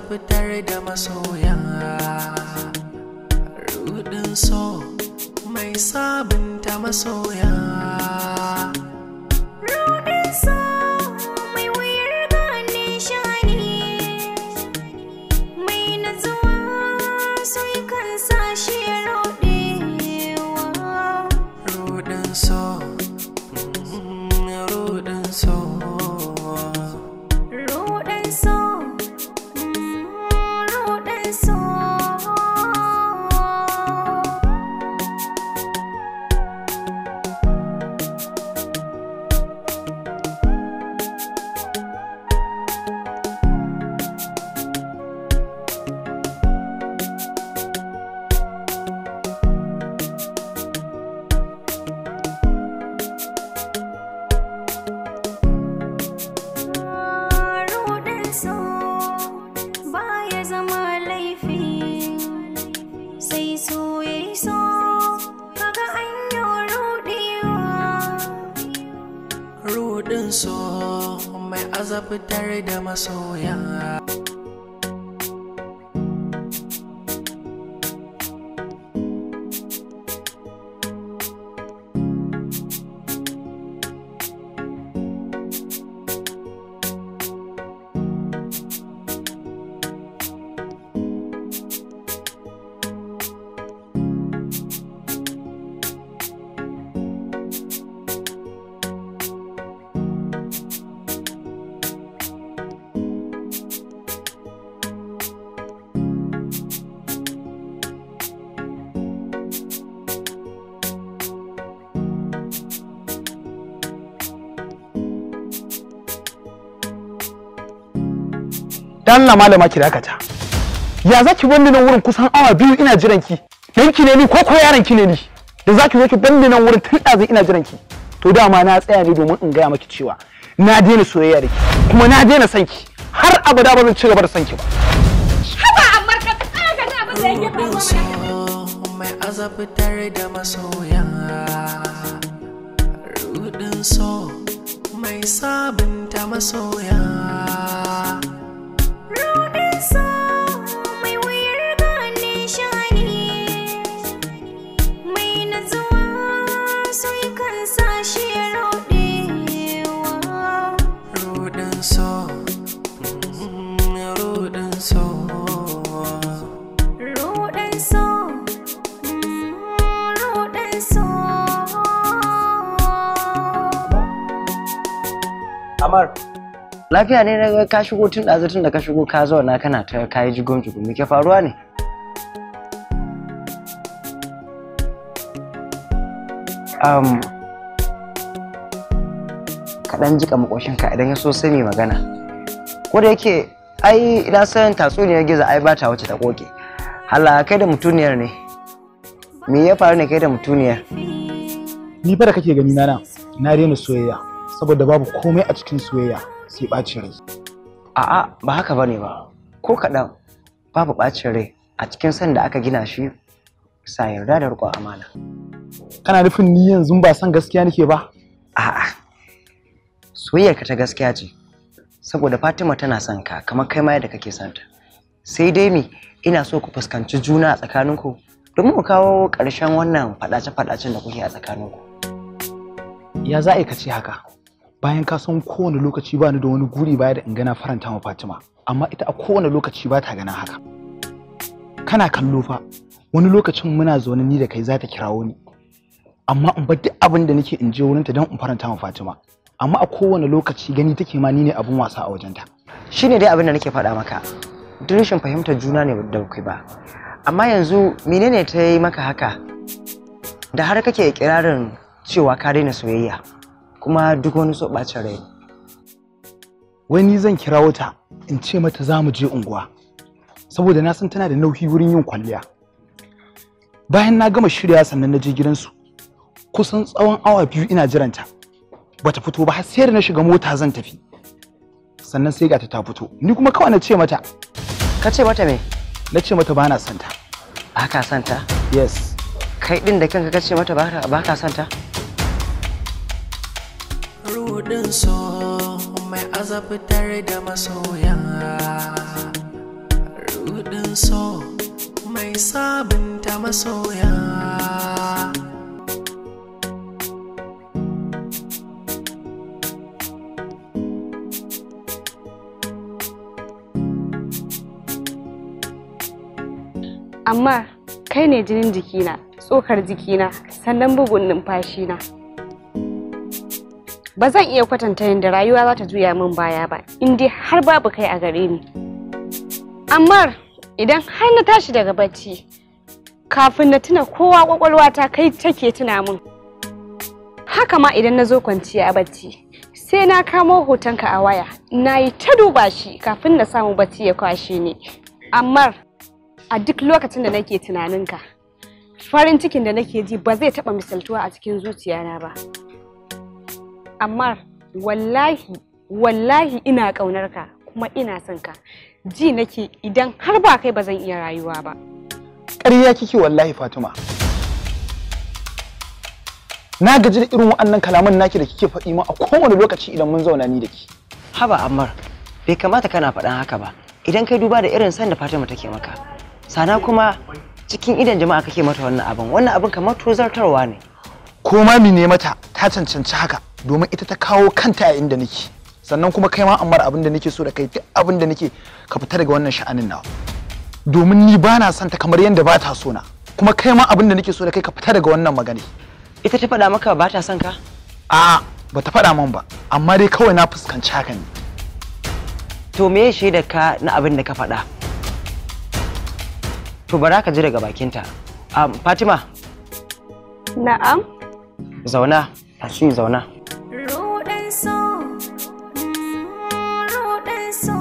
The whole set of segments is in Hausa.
azabtar da masoya. Rudin so mai sabunta masoya. Rudin so mai wuyar gane shani, mai natsuwa so yakan sa shi rudewa. Rudin so, rudin so. Rudin so mai azabtar da masoya. Allah malama ki dakata. Ya zaki banni nan wurin kusan awa biyu ina jiran ki. Danki ne ni ko yaron ki ne ni? Da zaki zo ki banni nan wurin tun ɗazu ina jiran ki. To dama na tsaya ne domin in gaya maki cewa na daina soyayya da ki kuma na daina son ki har abada ba zan ci gaba da son ki ba. Haba amma ka tsaya ga abin da yake faruwa mai azabtar da masoya. Rudin so mai sabunta masoya. so mai wuyar gane shani, mai natsuwa so yakan sa shi rudewa. Rudin so, rudin so. Rudin so, rudin so. Kamar lafiya ne na ka shigo tun ɗazutun da ka shigo ka zauna kana ta kayi jigon jigon me ke faruwa ne? Kaɗan jika makoshinka idan ya so sai mai magana. Ko da yake ai idan san tatsuniyar gizo ai ba ta wuce ta koke. Hala kai da mutuniyar ne. Me ya faru ne kai da mutuniyar? Ni fa da kake gani na daina soyayya saboda babu komai a cikin soyayya sai ɓacin rai. A'a ba haka bane ba. Ko kaɗan babu ɓacin rai a cikin san da aka gina shi sa yarda da riƙon amana. Kana nufin ni yanzu ba san gaskiya nake ba? A'a. Soyayyarka ta gaskiya ce. Saboda Fatima tana son ka kamar kai ma yadda kake son ta. Sai dai me ina so ku fuskanci juna a tsakaninku domin ku kawo ƙarshen wannan faɗace-faɗacen da kuke a tsakaninku. Ya za a ce haka? Bayan ka san kowane lokaci ba ni da wani guri baya da in gana faranta wa Fatima, amma ita a kowane lokaci ba ta gana haka. Kana kallo fa, wani lokacin muna zaune ni da kai za ta kirawo ni, amma in bar duk abin da nake in je wurinta don in faranta wa Fatima. Amma a kowane lokaci gani take ma ni ne abin wasa a wajenta. Shine dai abin da nake faɗa maka. Duk rashin fahimtar juna ne da kai ba. Amma yanzu menene ta yi maka haka? Da har kake ikirarin cewa ka daina soyayya kuma duk wani so bacin rai. Wai ni zan kirawo ta in ce mata za mu je unguwa saboda na san tana da nauyi wurin yin kwalliya. Bayan na gama shirya sannan na je gidansu kusan tsawon awa biyu ina jiranta bata fito ba har sai da na shiga mota zan tafi sannan sai ga ta fito ni kuma kawai na ce mata. Ka ce mata me? Na ce mata bana santa. Ba ka santa? Yes. Kai din da kanka ka ce mata ba ka santa? Rudin so mai azabtar da masoya. Rudin so mai sabunta masoya. Amma kai ne jinin jikina, tsokar jikina, sannan bugun numfashina. Ba zan iya kwatanta yadda rayuwa za ta juya min baya ba, in dai har babu kai a gare ni. Amma idan har na tashi daga bacci, kafin na tuna kowa kwakwalwata kai take tuna min. Haka ma idan na zo kwanciya a bacci, sai na kamo hotonka a waya, na yi ta duba shi kafin na samu bacci ya kwashe ni. Amma a duk lokacin da nake tunaninka, farin cikin da nake ji ba zai taɓa misaltuwa a cikin zuciyana ba. Amma wallahi ina ƙaunar ka kuma ina son ka. Ji nake idan har ba kai ba zan iya rayuwa ba. Ƙarya kike wallahi Fatima. Na gaji da irin waɗannan kalaman naki da kike faɗi ma a kowane lokaci idan mun zauna ni da ki. Haba Ammar, bai kamata kana faɗan haka ba. Idan kai duba da irin san da Fatima take maka. Sana kuma cikin idan jama'a kake mata wannan abin kamar tozartarwa ne. Ko ma mine mata ta cancanci haka domin ita ta kawo kanta a inda nake. Sannan kuma kai ma Ammar abin da nake so da kai duk abin da nake ka fita daga wannan sha'anin nawa. Domin ni ba na son ta kamar yadda ba ta so na. Kuma kai ma abin da nake so da kai ka fita daga wannan magana. Ita ta faɗa maka ba ta son ka? A'a, ba ta faɗa min ba, amma dai kawai na fuskanci haka ne. To me ya shaida ka na abin da ka faɗa? To bara ka ji daga bakinta. Fatima. Na'am. Zauna, tashi zauna. Rudin so, rudin so.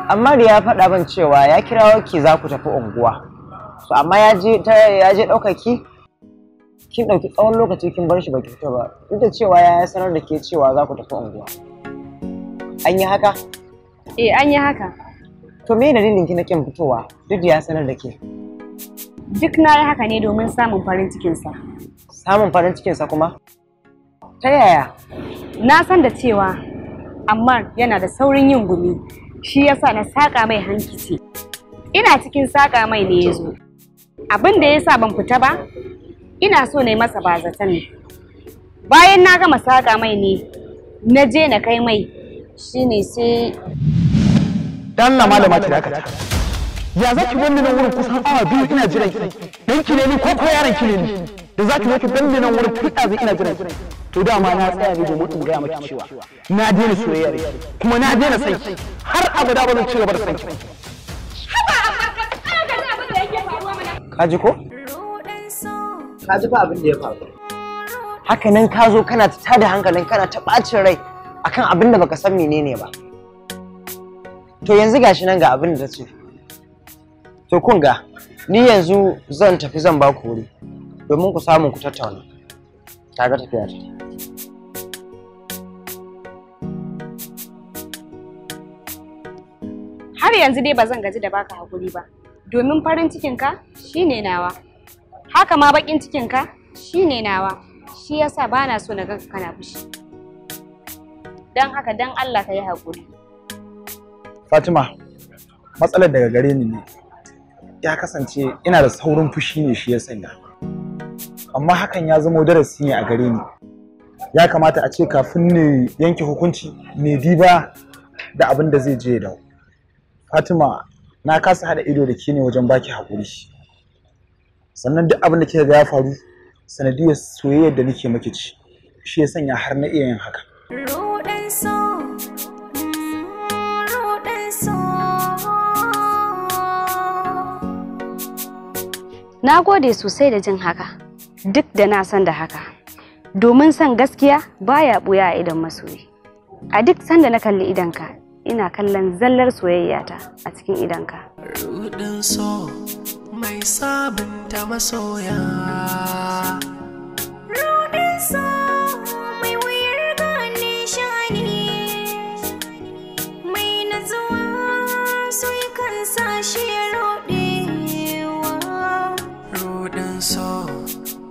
Amma da ya faɗa min cewa ya kirawo ki za ku tafi unguwa. So amma ya je ɗaukar ki? Kin ɗauki tsawon lokaci kin bar shi baki fito ba. Duk da cewa ya sanar da ke cewa za ku tafi unguwa. An yi haka? Eh, an yi haka. To me dalilin ki na kin fitowa duk da ya sanar da ke? Duk na yi haka ne domin samun farin cikinsa. Samun farin cikinsa kuma? Ta yaya? Na san da cewa Ammar yana da saurin yin gumi, shi yasa na saƙa mai hankici. Ina cikin saƙa mai ne ya zo. Abin da ya sa ban fita ba, ina so na yi masa bazatan ne. Bayan na gama saƙa mai ne, na je na kai mai, shine sai... Dan na malama ki dakata. Ya zaki banni nan wurin kusan awa biyu ina jiran ki. Dan ki ne ni ko yaron ki ne ni. Da zaki zo ki banni nan wurin tun ɗazu ina jiran ki. To dama na tsaya ne domin in gaya maki cewa na daina soyayya kuma na daina son ki. Har abada ba zan ci gaba da son ki. Haba Ammar, ka tsaya ka ji abin da yake faruwa mana. Ka ji ko? Ka ji fa abin da ya faru. Haka nan ka zo kana ta tada hankalin kana ta ɓacin rai akan abin da baka san menene ba. To yanzu gashi nan ga abin da ta ce. To kun ga ni yanzu zan tafi zan ba ku wuri domin ku samu ku tattauna. Kaga tafiya ta. Har yanzu dai ba zan gaji da baka hakuri ba, domin farin cikinka shine nawa. Haka ma bakin cikinka shine nawa. Shi yasa bana so na ga kana fushi. Dan haka dan Allah ka yi hakuri. Fatima, matsalar daga gare ni ne. Ya kasance ina da saurin fushi ne shi ya sanya. Amma hakan ya zama darasi ne a gare ni. Ya kamata a ce kafin ne yanke hukunci ne diba da abin da zai je da. Fatima, na kasa hada ido da ke ne wajen baki hakuri. Sannan duk abin da kika ga ya faru sanadiyar soyayyar da nake miki ci. Shi ya sanya har na iya yin haka. Rudin so, rudin so. Na gode sosai da jin haka, duk da na san da haka. Domin san gaskiya baya buya a idan masoyi. A duk sanda na kalli idanka, ina kallon zallar soyayyata a cikin idanka. Rudin so mai sabunta masoya. Rudin so, mai wuyar gane shani. Mai natsuwa so yakan sa shi rudewa. Rudin so